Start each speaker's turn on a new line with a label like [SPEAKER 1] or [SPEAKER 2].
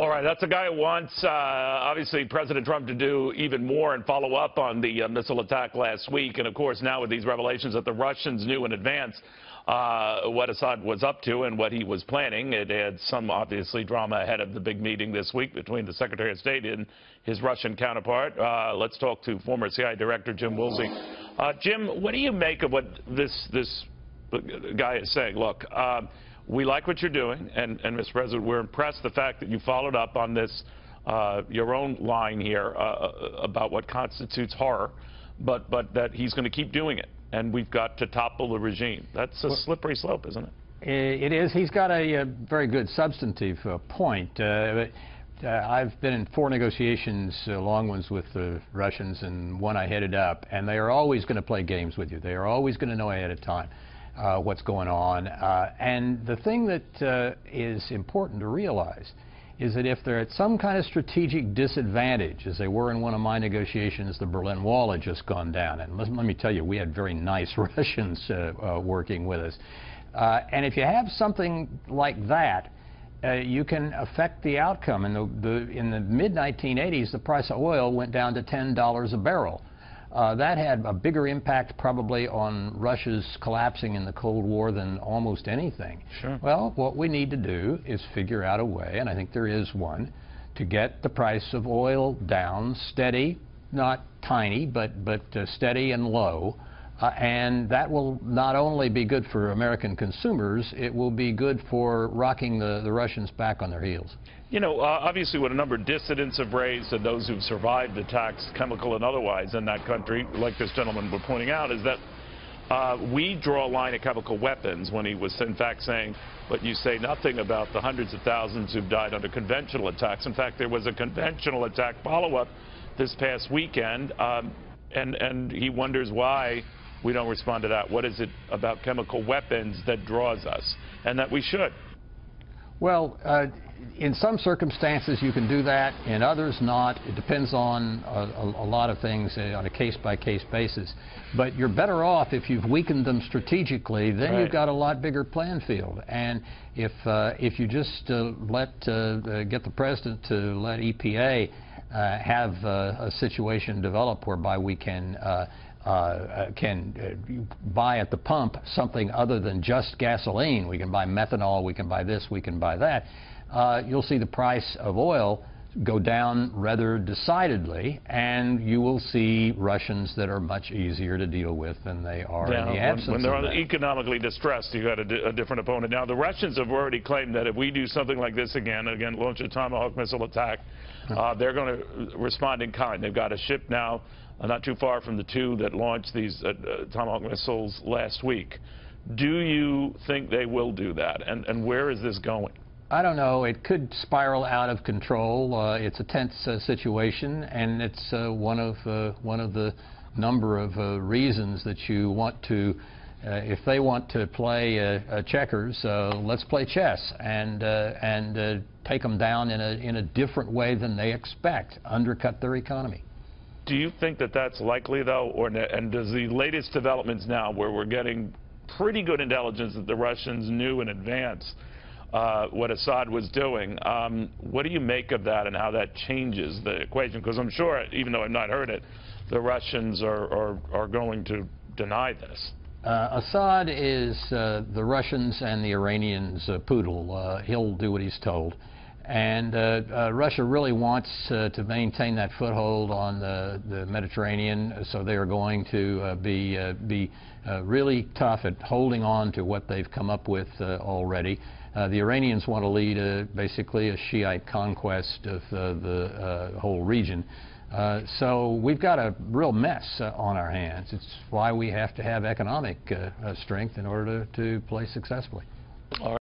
[SPEAKER 1] All right, that's a guy who wants, obviously, President Trump to do even more and follow up on the missile attack last week. And, of course, now with these revelations that the Russians knew in advance what Assad was up to and what he was planning, it had some, obviously, drama ahead of the big meeting this week between the Secretary of State and his Russian counterpart. Let's talk to former CIA Director Jim Woolsey. Jim, what do you make of what this guy is saying? Look, we like what you're doing, and Mr. President, we're impressed the fact that you followed up on this, your own line here about what constitutes horror, but that he's going to keep doing it, and we've got to topple the regime. That's a slippery slope, isn't it?
[SPEAKER 2] It is. He's got a very good substantive point. I've been in 4 negotiations, long ones with the Russians, and one I headed up, and they are always going to play games with you. They are always going to know ahead of time what's going on. And the thing that is important to realize is that if they're at some kind of strategic disadvantage, as they were in one of my negotiations, the Berlin Wall had just gone down. And let me tell you, we had very nice Russians working with us. And if you have something like that, you can affect the outcome. In the mid-1980s, the price of oil went down to $10 a barrel. That had a bigger impact probably on Russia's collapsing in the Cold War than almost anything.
[SPEAKER 1] Sure.
[SPEAKER 2] Well, what we need to do is figure out a way, and I think there is one, to get the price of oil down steady, not tiny, but steady and low. And that will not only be good for American consumers, it will be good for rocking the Russians back on their heels.
[SPEAKER 1] You know, obviously what a number of dissidents have raised and those who've survived attacks, chemical and otherwise, in that country, like this gentleman was pointing out, is that we draw a line at chemical weapons when he was in fact saying, but you say nothing about the hundreds of thousands who've died under conventional attacks. In fact, there was a conventional attack follow-up this past weekend, and he wonders why we don't respond to that. What is it about chemical weapons that draws us, and that we should?
[SPEAKER 2] Well, in some circumstances you can do that, in others not. It depends on a lot of things on a case-by-case basis. But you're better off if you've weakened them strategically. Then
[SPEAKER 1] right.
[SPEAKER 2] You've got a lot bigger playing field. And if you just get the president to let EPA have a situation develop whereby we can buy at the pump something other than just gasoline. We can buy methanol, we can buy this, we can buy that. You'll see the price of oil go down rather decidedly, and you will see Russians that are much easier to deal with than they are in the absence
[SPEAKER 1] when they're
[SPEAKER 2] of that.
[SPEAKER 1] economically distressed, you've got a different opponent. Now, the Russians have already claimed that if we do something like this again, launch a Tomahawk missile attack, they're going to respond in kind. They've got a ship now not too far from the 2 that launched these Tomahawk missiles last week. Do you think they will do that? And where is this going?
[SPEAKER 2] I don't know. It could spiral out of control. It's a tense situation, and it's one of the number of reasons that you want to, if they want to play checkers, let's play chess and take them down in a different way than they expect, undercut their economy.
[SPEAKER 1] Do you think that that's likely, though, and does the latest developments now, where we're getting pretty good intelligence that the Russians knew in advance what Assad was doing, what do you make of that and how that changes the equation? Because I'm sure, even though I've not heard it, the Russians are going to deny this.
[SPEAKER 2] Assad is the Russians and the Iranians' poodle. He'll do what he's told. And Russia really wants to maintain that foothold on the Mediterranean, so they are going to be really tough at holding on to what they've come up with already. The Iranians want to lead basically a Shiite conquest of the whole region. So we've got a real mess on our hands. It's why we have to have economic strength in order to play successfully.